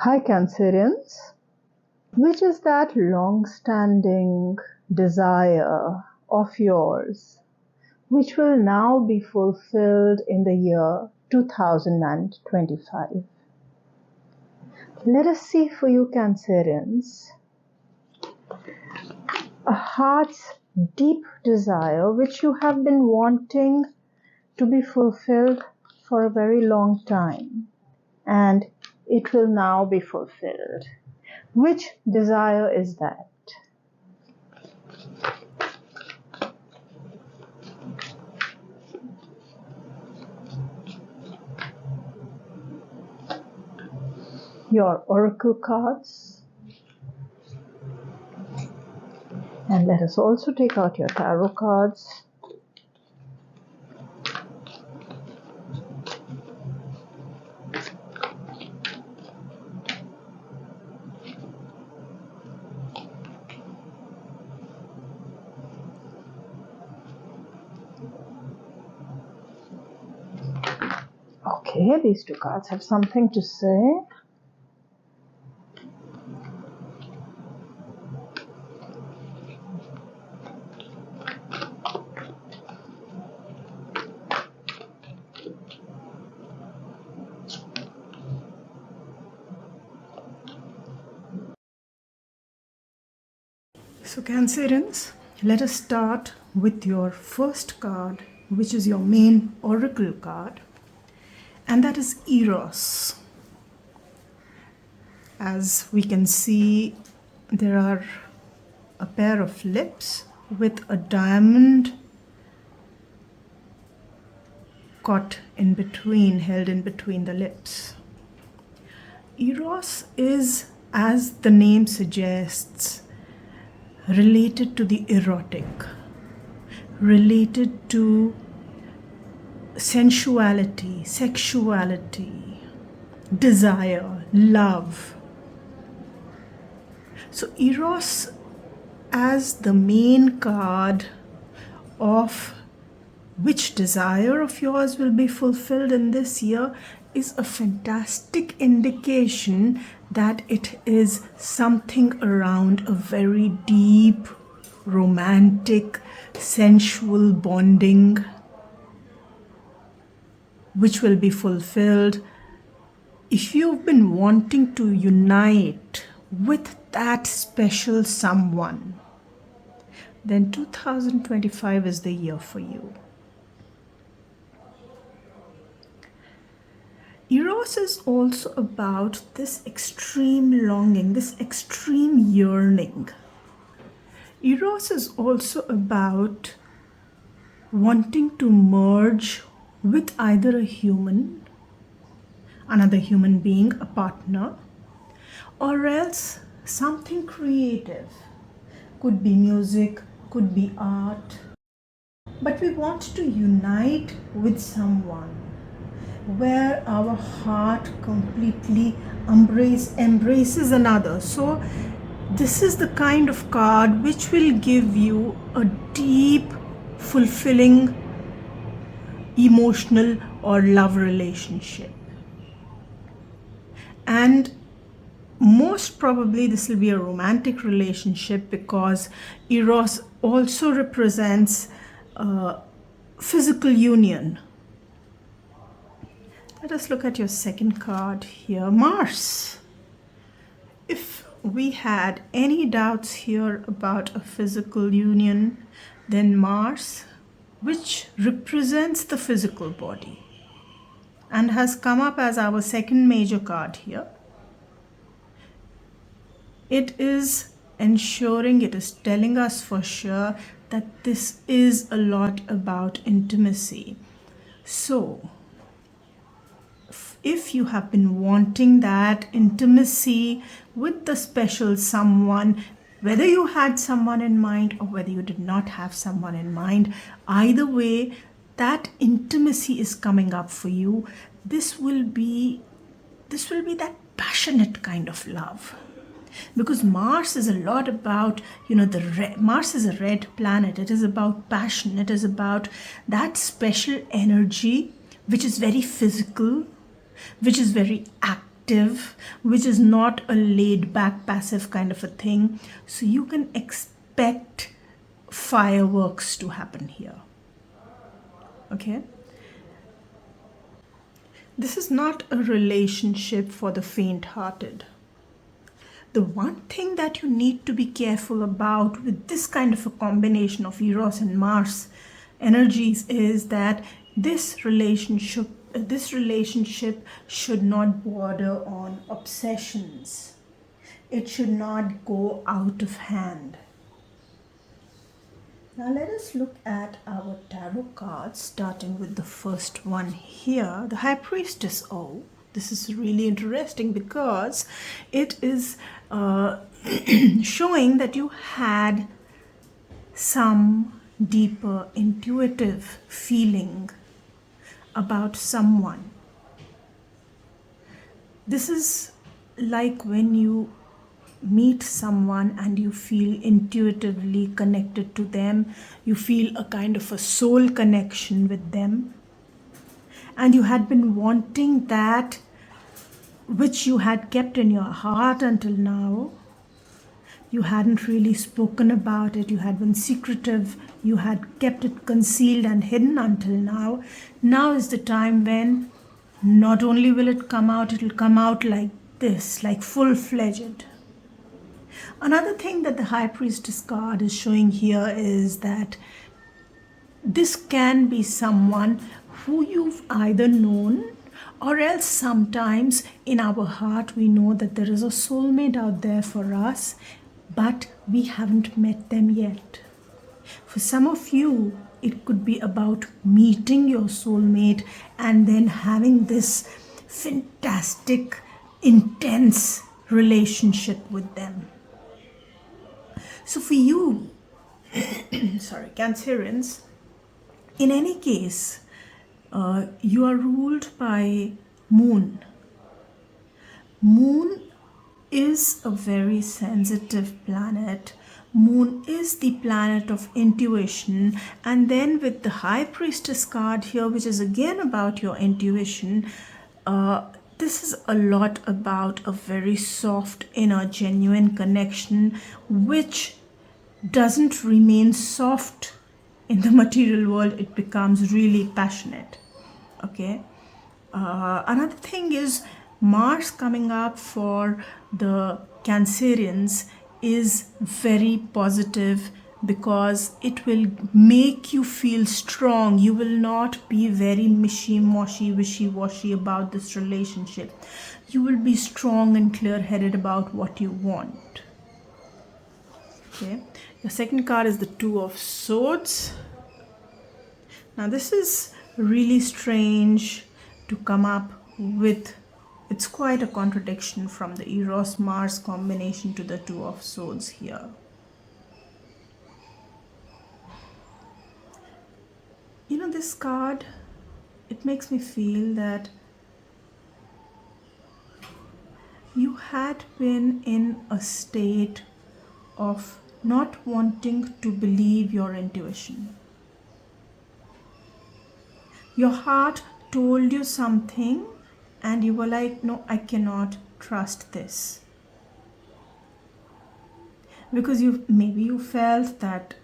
Hi Cancerians, which is that long-standing desire of yours which will now be fulfilled in the year 2025? Let us see for you Cancerians a heart's deep desire which you have been wanting to be fulfilled for a very long time, and it will now be fulfilled. Which desire is that? Your oracle cards, and let us also take out your tarot cards. Okay, these two cards have something to say. So Cancerians, let us start with your first card, which is your main oracle card, and that is Eros. As we can see, there are a pair of lips with a diamond caught in between, held in between the lips. Eros is, as the name suggests, related to the erotic, related to sensuality, sexuality, desire, love. So Eros, as the main card of which desire of yours will be fulfilled in this year, is a fantastic indication that it is something around a very deep, romantic, sensual bonding which will be fulfilled. If you've been wanting to unite with that special someone, then 2025 is the year for you. Eros is also about this extreme longing, this extreme yearning. Eros is also about wanting to merge with either a human, another human being, a partner, or else something creative. Could be music, could be art. But we want to unite with someone where our heart completely embraces another. So this is the kind of card which will give you a deep, fulfilling, emotional or love relationship. And most probably this will be a romantic relationship, because Eros also represents physical union. Let us look at your second card here, Mars. If we had any doubts here about a physical union, then Mars, which represents the physical body and has come up as our second major card here, it is ensuring, it is telling us for sure that this is a lot about intimacy. So if you have been wanting that intimacy with the special someone, whether you had someone in mind or whether you did not have someone in mind, either way, that intimacy is coming up for you. This will be that passionate kind of love. Because Mars is a lot about, Mars is a red planet. It is about passion. It is about that special energy which is very physical, which is very active, active, which is not a laid back passive kind of a thing. So you can expect fireworks to happen here. Okay? This is not a relationship for the faint-hearted. The one thing that you need to be careful about with this kind of a combination of Eros and Mars energies is that this relationship should not border on obsessions. It should not go out of hand. Now let us look at our tarot cards, starting with the first one here, the High Priestess. Oh, this is really interesting because it is showing that you had some deeper intuitive feeling about someone. This is like when you meet someone and you feel intuitively connected to them, you feel a kind of a soul connection with them, and you had been wanting that which you had kept in your heart until now. You hadn't really spoken about it, you had been secretive, you had kept it concealed and hidden until now. Now is the time when not only will it come out, it will come out like this, like full-fledged. Another thing that the High Priestess card is showing here is that this can be someone who you've either known, or else sometimes in our heart we know that there is a soulmate out there for us, but we haven't met them yet. For some of you, it could be about meeting your soulmate and then having this fantastic, intense relationship with them. So for you, Cancerians, in any case, you are ruled by Moon. Moon is a very sensitive planet. Moon is the planet of intuition. And then with the High Priestess card here, which is again about your intuition, this is a lot about a very soft, inner, genuine connection, which doesn't remain soft in the material world. It becomes really passionate. Okay. Another thing is Mars coming up for the Cancerians is very positive because it will make you feel strong. You will not be very mishy-moshy, wishy-washy about this relationship. You will be strong and clear-headed about what you want. Okay. The second card is the Two of Swords. Now this is really strange to come up with. It's quite a contradiction from the Eros-Mars combination to the Two of Swords here. You know, this card, it makes me feel that you had been in a state of not wanting to believe your intuition. Your heart told you something and you were like, no, I cannot trust this. Because maybe you felt that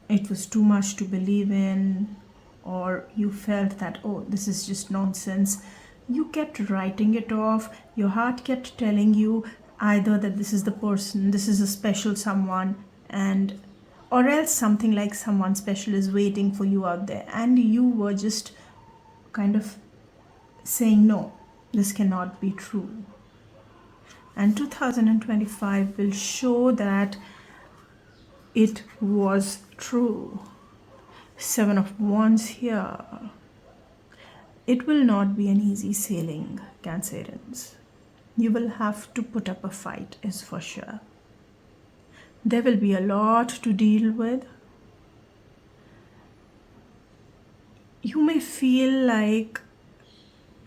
it was too much to believe in, or you felt that, oh, this is just nonsense. You kept writing it off. Your heart kept telling you either that this is the person, this is a special someone, and or else something like someone special is waiting for you out there, and you were just kind of saying, no, this cannot be true. And 2025 will show that it was true. Seven of Wands here. It will not be an easy sailing, Cancerians. You will have to put up a fight, is for sure. There will be a lot to deal with. You may feel like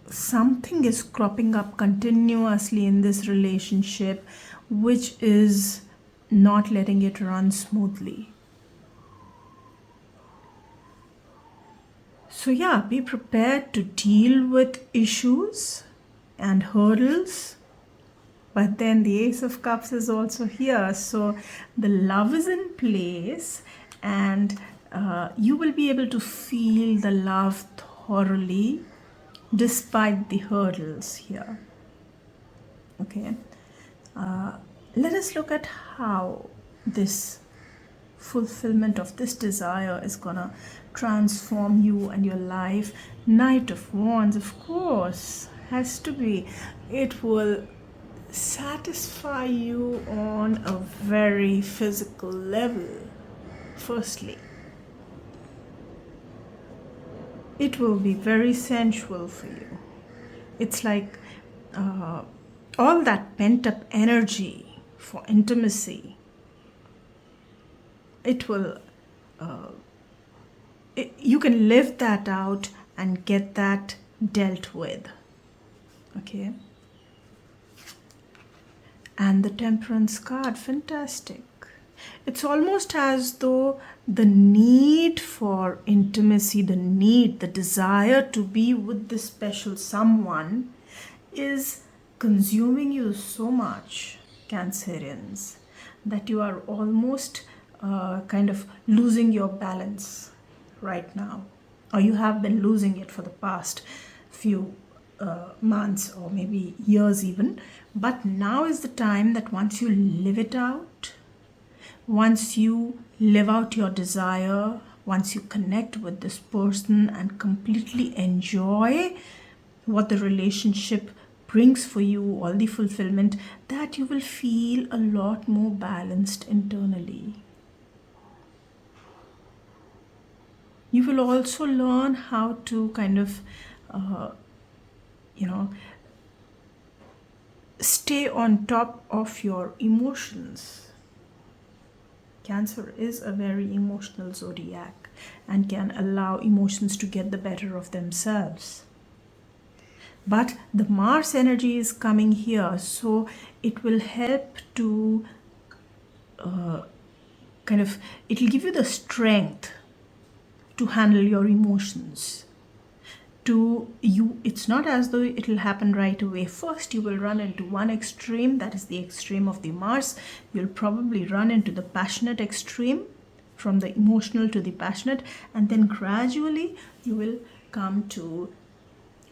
something is cropping up continuously in this relationship, which is not letting it run smoothly. So yeah, be prepared to deal with issues and hurdles But then the Ace of Cups is also here. So the love is in place, and you will be able to feel the love thoroughly despite the hurdles here. Okay. Let us look at how this fulfillment of this desire is gonna transform you and your life. Knight of Wands, of course, has to be. It will satisfy you on a very physical level. Firstly, it will be very sensual for you. It's like all that pent up energy for intimacy, it will you can live that out and get that dealt with. Okay. And the Temperance card, fantastic. It's almost as though the need for intimacy, the desire to be with this special someone is consuming you so much, Cancerians, that you are almost kind of losing your balance right now, or you have been losing it for the past few months or maybe years even. But now is the time that once you live it out, once you live out your desire, once you connect with this person and completely enjoy what the relationship brings for you, all the fulfillment, that you will feel a lot more balanced internally. You will also learn how to kind of, stay on top of your emotions. Cancer is a very emotional zodiac and can allow emotions to get the better of themselves. But the Mars energy is coming here, so it will help to it will give you the strength to handle your emotions. It's not as though it will happen right away. First you will run into one extreme, that is the extreme of the Mars. You'll probably run into the passionate extreme, from the emotional to the passionate, and then gradually you will come to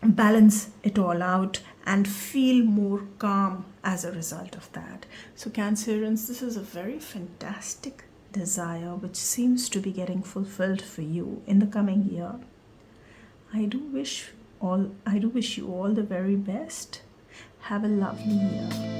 balance it all out and feel more calm as a result of that. So Cancerians, this is a very fantastic desire which seems to be getting fulfilled for you in the coming year. I do wish you all the very best. Have a lovely year.